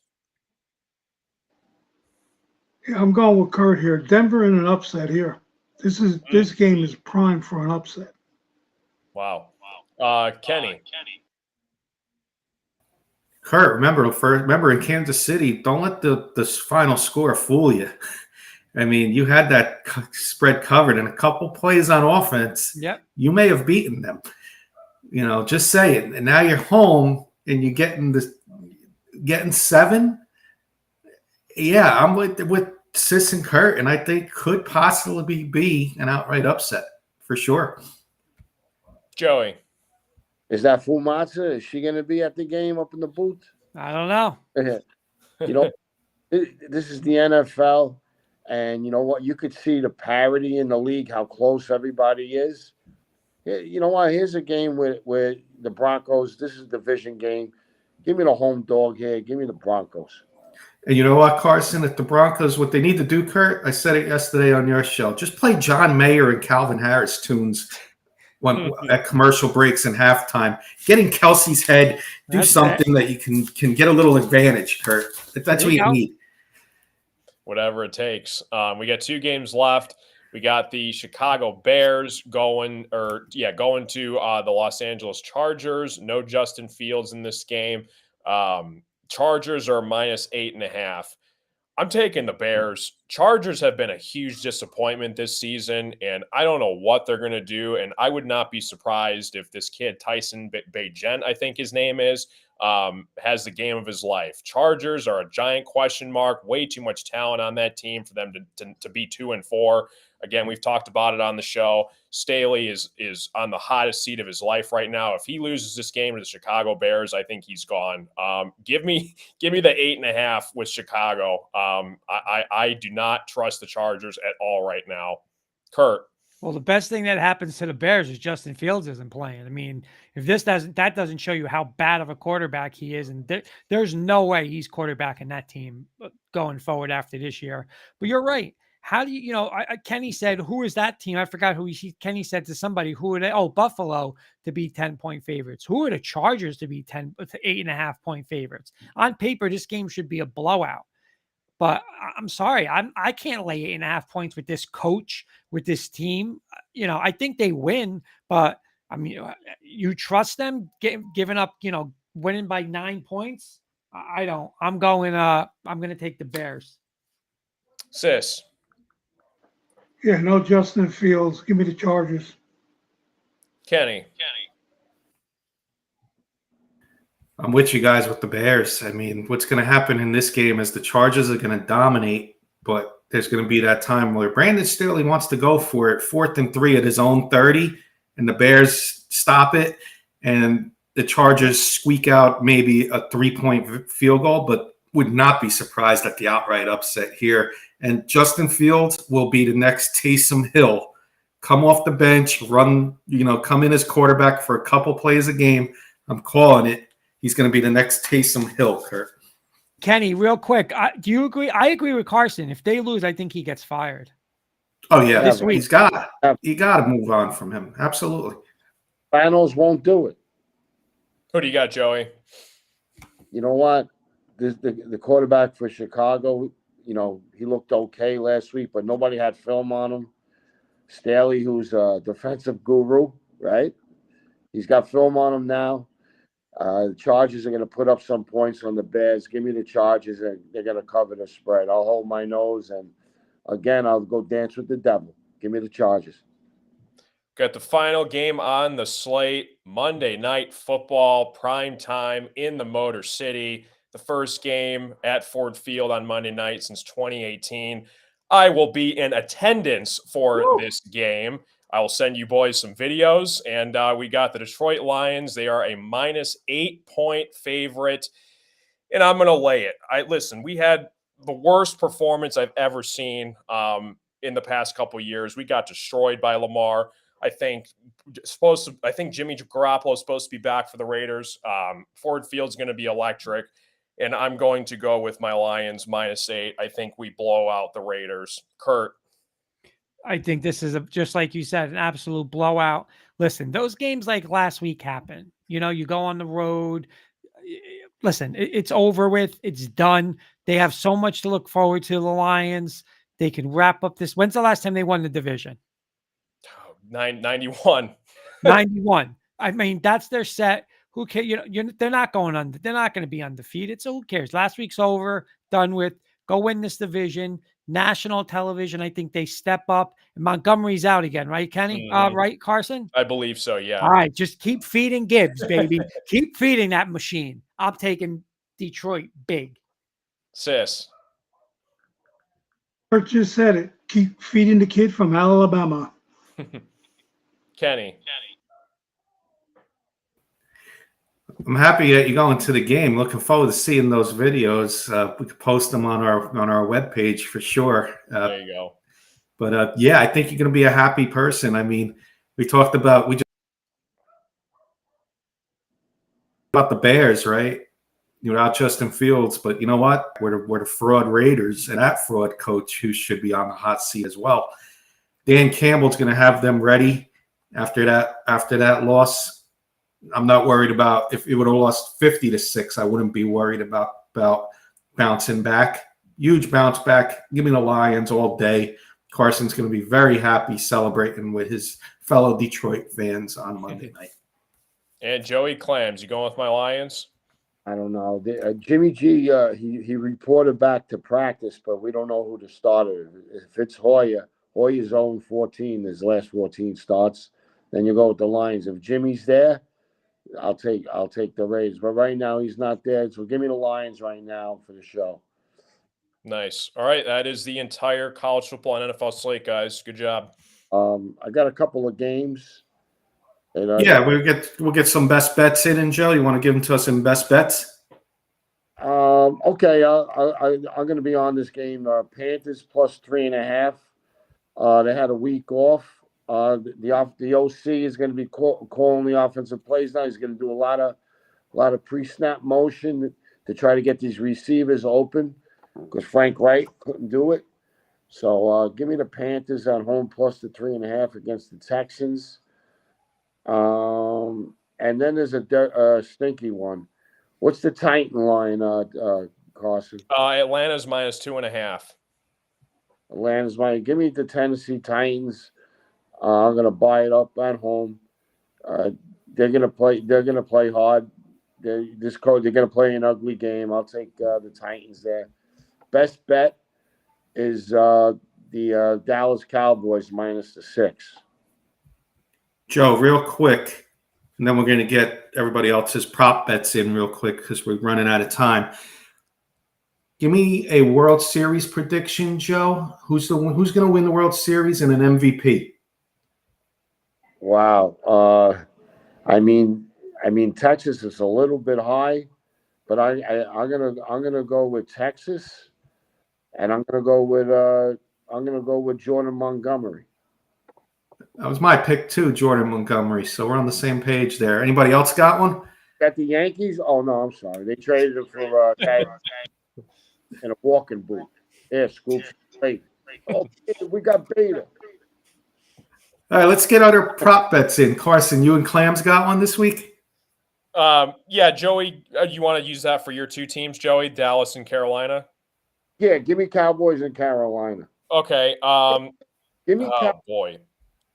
Yeah, I'm going with Kurt here. Denver in an upset here. This game is prime for an upset. Wow. Kenny. Kurt, remember in Kansas City, don't let the final score fool you. I mean, you had that spread covered and a couple plays on offense. Yep. You may have beaten them. Just saying. And now you're home and you're getting 7. Yeah, I'm with Sis and Kurt, and I think could possibly be an outright upset for sure. Joey. Is that Fumatsa? Is she going to be at the game up in the booth? I don't know. This is the NFL, and you know what? You could see the parity in the league, how close everybody is. You know what? Here's a game where the Broncos, this is a division game. Give me the home dog here. Give me the Broncos. And you know what, Carson? If the Broncos, what they need to do, Kurt, I said it yesterday on your show, just play John Mayer and Calvin Harris tunes at commercial breaks and halftime. Get in Kelsey's head, do something that you can get a little advantage, Kurt. That's what you need. Whatever it takes. We got 2 games left. We got the Chicago Bears going to the Los Angeles Chargers. No Justin Fields in this game. Chargers are -8.5. I'm taking the Bears. Chargers have been a huge disappointment this season, and I don't know what they're going to do. And I would not be surprised if this kid, Tyson Bagent, I think his name is, has the game of his life. Chargers are a giant question mark. Way too much talent on that team for them to be 2-4. Again, we've talked about it on the show. Staley is on the hottest seat of his life right now. If he loses this game to the Chicago Bears, I think he's gone. Give me the 8.5 with Chicago. I do not trust the Chargers at all right now. Kurt. Well, the best thing that happens to the Bears is Justin Fields isn't playing. I mean, if that doesn't show you how bad of a quarterback he is, and there's no way he's quarterbacking that team going forward after this year. But you're right. How do you know? Kenny said, "Who is that team?" I forgot who Kenny said to somebody, "Who are they?" Oh, Buffalo to be 10-point favorites. Who are the Chargers to be 8.5-point favorites? On paper, this game should be a blowout. But I'm sorry, I can't lay 8.5 points with this coach, with this team. I think they win, but I mean, you trust them giving up, winning by 9 points? I don't. I'm going to take the Bears. Sis. Yeah, no Justin Fields. Give me the Chargers. Kenny. I'm with you guys with the Bears. I mean, what's going to happen in this game is the Chargers are going to dominate, but there's going to be that time where Brandon Staley wants to go for it, 4th and 3 at his own 30, and the Bears stop it, and the Chargers squeak out maybe a 3-point field goal, but would not be surprised at the outright upset here. And Justin Fields will be the next Taysom Hill. Come off the bench, run, come in as quarterback for a couple plays a game. I'm calling it. He's going to be the next Taysom Hill, Kurt. Kenny, real quick, do you agree? I agree with Carson. If they lose, I think he gets fired. Oh, yeah. This week. He's got to move on from him. Absolutely. Finals won't do it. Who do you got, Joey? You know what? The quarterback for Chicago, he looked okay last week, but nobody had film on him. Staley, who's a defensive guru, right? He's got film on him now. The Chargers are going to put up some points on the Bears. Give me the Chargers, and they're going to cover the spread. I'll hold my nose, and again, I'll go dance with the devil. Give me the Chargers. Got the final game on the slate, Monday Night Football, prime time in the Motor City. The first game at Ford Field on Monday night since 2018. I will be in attendance for this game. I will send you boys some videos, and we got the Detroit Lions. They are a -8-point favorite, and I'm going to lay it. Listen, we had the worst performance I've ever seen in the past couple of years. We got destroyed by Lamar. I think Jimmy Garoppolo is supposed to be back for the Raiders. Ford Field's going to be electric, and I'm going to go with my Lions -8. I think we blow out the Raiders. Kurt. I think this is just like you said, an absolute blowout. Listen, those games like last week happen. You go on the road. Listen, it's over with. It's done. They have so much to look forward to, the Lions. They can wrap up this. When's the last time they won the division? 91. 91. I mean, that's their set. Who cares? They're not going on. They're not going to be undefeated. So who cares? Last week's over. Done with. Go win this division. National television, I think they step up. And Montgomery's out again, right, Kenny? Right, Carson? I believe so, yeah. All right, just keep feeding Gibbs, baby. Keep feeding that machine. I'm taking Detroit big. Sis. Kurt just said it. Keep feeding the kid from Alabama. Kenny. I'm happy that you're going to the game. Looking forward to seeing those videos. We could post them on our webpage for sure. There you go. But yeah, I think you're going to be a happy person. I mean, we just about the Bears, right? Without Justin Fields, but you know what? We're the fraud Raiders, and that fraud coach who should be on the hot seat as well. Dan Campbell's going to have them ready after that loss. I'm not worried about if it would have lost 50-6. I wouldn't be worried about bouncing back. Huge bounce back. Give me the Lions all day. Carson's going to be very happy celebrating with his fellow Detroit fans on Monday night. And Joey Clams, you going with my Lions? I don't know. Jimmy G, he reported back to practice, but we don't know who the starter is. If it's Hoyer, Hoyer's 0-14, his last 14 starts, then you go with the Lions. If Jimmy's there, I'll take the Raiders. But right now he's not there. So give me the Lions right now for the show. Nice. All right, that is the entire college football and NFL slate, guys. Good job. I got a couple of games. And, Yeah, we'll get some best bets in. And Joe, you want to give them to us in best bets? Okay. I'm going to be on this game. Panthers plus 3.5. They had a week off. The OC is going to be calling the offensive plays now. He's going to do a lot of pre-snap motion to try to get these receivers open because Frank Wright couldn't do it. So give me the Panthers at home plus the 3.5 against the Texans. And then there's a stinky one. What's the Titan line, Carson? Atlanta's minus 2.5. Atlanta's minus. Give me the Tennessee Titans. I'm gonna buy it up at home. They're gonna play. They're gonna play hard. They're gonna play an ugly game. I'll take the Titans there. Best bet is the Dallas Cowboys minus the 6. Joe, real quick, and then we're going to get everybody else's prop bets in real quick because we're running out of time. Give me a World Series prediction, Joe. Who's going to win the World Series and an MVP? Wow. I mean, Texas is a little bit high, but I'm gonna go with Texas, and I'm gonna go with Jordan Montgomery. That was my pick too, Jordan Montgomery. So we're on the same page there. Anybody else got one? Got the Yankees? Oh no, I'm sorry. They traded him for in a walking boot. Yeah, Scoop. Hey. Oh, we got Beta. All right, let's get other prop bets in. Carson, you and Clams got one this week? Yeah, Joey, you want to use that for your two teams, Joey, Dallas and Carolina? Yeah, give me Cowboys and Carolina. Okay. Give me boy.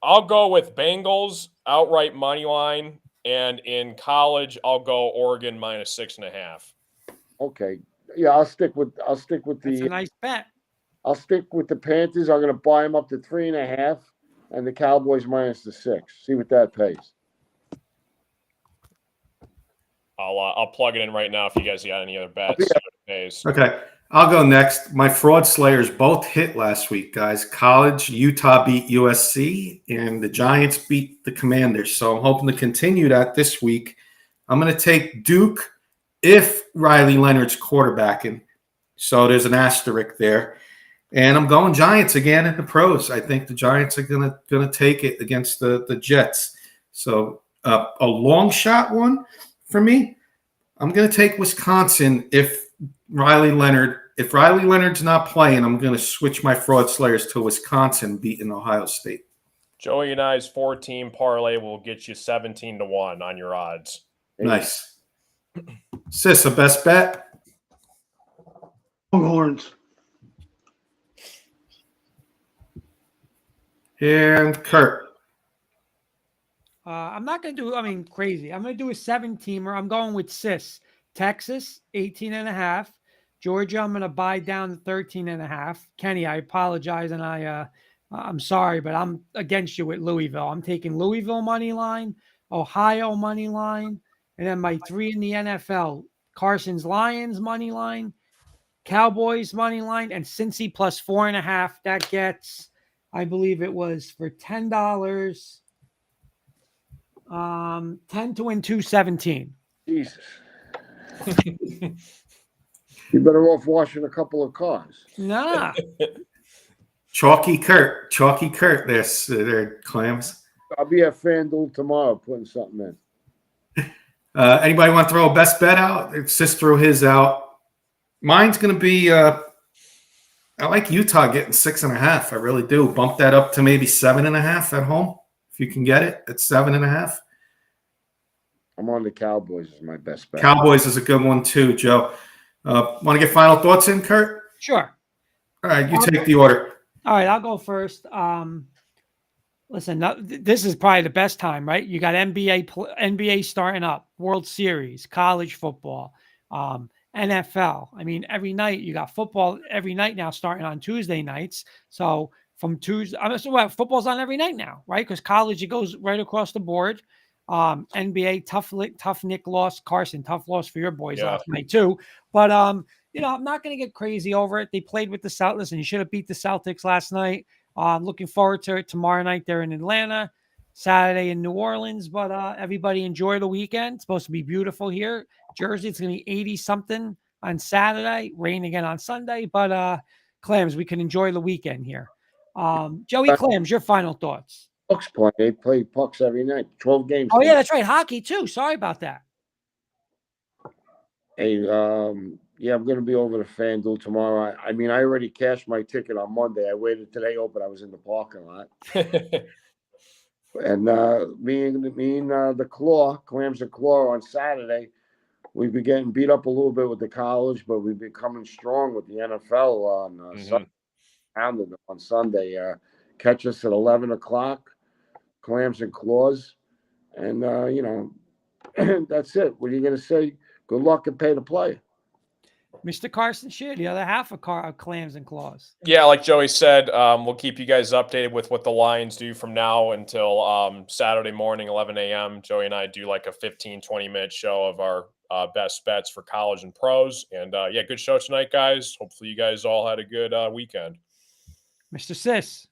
I'll go with Bengals outright money line, and in college, I'll go Oregon minus 6.5. Okay. Yeah, I'll stick with That's a nice bet. I'll stick with the Panthers. I'm going to buy them up to 3.5, and the Cowboys minus the 6. See what that pays. I'll plug it in right now if you guys got any other bets. See what it pays. Okay, I'll go next. My fraud slayers both hit last week, guys. College, Utah beat USC, and the Giants beat the Commanders. So I'm hoping to continue that this week. I'm going to take Duke if Riley Leonard's quarterbacking. So there's an asterisk there. And I'm going Giants again in the pros. I think the Giants are gonna take it against the Jets. So a long shot one for me. I'm gonna take Wisconsin if Riley Leonard's not playing. I'm gonna switch my fraud slayers to Wisconsin beating Ohio State. Joey and I's 4-team parlay will get you 17-1 on your odds. Nice. Sis, a best bet? Longhorns. And Kurt. I'm not going to do, crazy. I'm going to do a 7-teamer. I'm going with Sis. Texas, 18.5. Georgia, I'm going to buy down to 13.5. Kenny, I apologize, and I'm sorry, but I'm against you with Louisville. I'm taking Louisville money line, Ohio money line, and then my 3 in the NFL. Carson's Lions money line, Cowboys money line, and Cincy plus 4.5. That gets, I believe it was for $10. 10 to win 217. Jesus. You better off washing a couple of cars. Nah. Chalky Kurt there, Clams. I'll be at FanDuel tomorrow putting something in. Anybody want to throw a best bet out? Sis threw his out. Mine's going to be, I like Utah getting 6.5. I really do. Bump that up to maybe 7.5 at home if you can get it at 7.5. I'm on the Cowboys as my best bet. Cowboys is a good one too, Joe. Want to get final thoughts in, Kurt? Sure. All right, you take the order. All right, I'll go first. Listen, this is probably the best time, right? You got NBA starting up, World Series, college football, NFL. Every night you got football every night now, starting on Tuesday nights. So from Tuesday, football's on every night now, right? Because college, it goes right across the board. NBA, tough Nick loss. Carson, tough loss for your boys Yeah. last night too. But I'm not going to get crazy over it. They played with the Celtics, and you should have beat the Celtics last night. Looking forward to it tomorrow night. They're in Atlanta, Saturday in New Orleans. But everybody enjoy the weekend. It's supposed to be beautiful here. Jersey, it's going to be 80 something on Saturday. Rain again on Sunday. But Clams, we can enjoy the weekend here. Joey Clams, your final thoughts. Bucks play. They play Bucks every night. 12 games. Oh yeah, that's right. Hockey too. Sorry about that. Hey, yeah, I'm gonna be over to FanDuel tomorrow. I mean, I already cashed my ticket on Monday. I waited till they open. I was in the parking lot. And me and the Clams and Claw on Saturday, we've been getting beat up a little bit with the college, but we've been coming strong with the NFL on Sunday. Pounded them on Sunday. Catch us at 11 o'clock, Clams and Claws. And, that's it. What are you going to say? Good luck and pay to play. Mr. Carson Shear, the other half of Clams and Claws. Yeah, like Joey said, we'll keep you guys updated with what the Lions do from now until Saturday morning, 11 a.m. Joey and I do like a 15, 20-minute show of our best bets for college and pros. And, yeah, good show tonight, guys. Hopefully you guys all had a good weekend. Mr. Sis.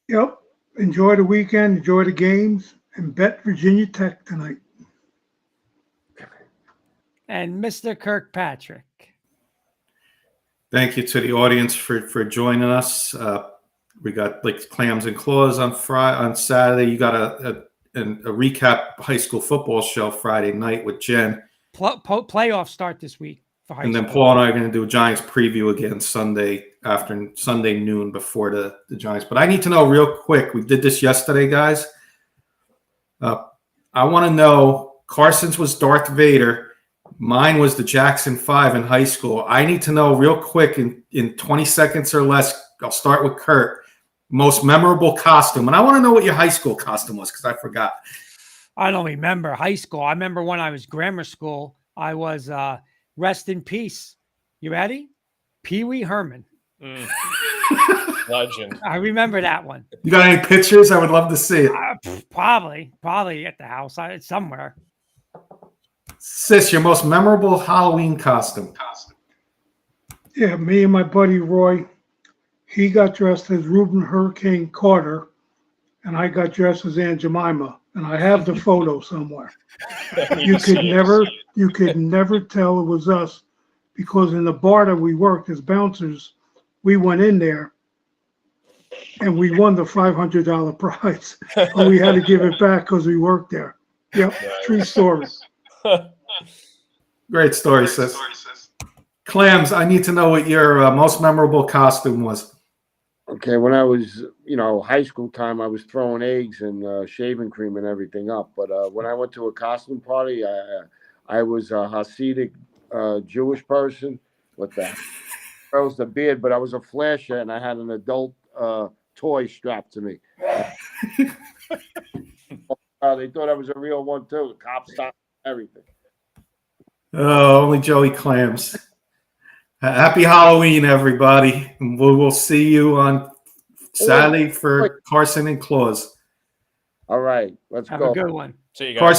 Yep. Enjoy the weekend, enjoy the games, and bet Virginia Tech tonight. And Mr. Kirkpatrick. Thank you to the audience for joining us. We got like Clams and Claws on Saturday. You got a recap high school football show Friday night with Jen. Playoffs start this week for high And then school. Paul and I are going to do a Giants preview again Sunday noon before the Giants. But I need to know real quick. We did this yesterday, guys. I want to know, Carson's was Darth Vader. Mine was the Jackson 5 in high school. I need to know real quick in 20 seconds or less. I'll start with Kurt. Most memorable costume. And I want to know what your high school costume was because I forgot. I don't remember high school. I remember when I was grammar school, I was rest in peace. You ready? Pee Wee Herman. Legend. I remember that one. You got any pictures? I would love to see it. Probably at the house. It's somewhere. Sis, your most memorable Halloween costume. Yeah, me and my buddy Roy, he got dressed as Reuben Hurricane Carter, and I got dressed as Aunt Jemima. And I have the photo somewhere. You could never tell it was us because in the bar that we worked as bouncers, we went in there and we won the $500 prize. But we had to give it back because we worked there. Yep, true story. Great story, sis. Clams, I need to know what your most memorable costume was. Okay, when I was, high school time, I was throwing eggs and shaving cream and everything up. But when I went to a costume party, I was a Hasidic Jewish person with that. I was the beard, but I was a flasher, and I had an adult toy strapped to me. They thought I was a real one, too. The cops stopped everything. Oh, only Joey Clams. Happy Halloween, everybody. And we'll see you on Saturday for Carson and Claus. All right, let's Have go. a good one. See you guys. Carson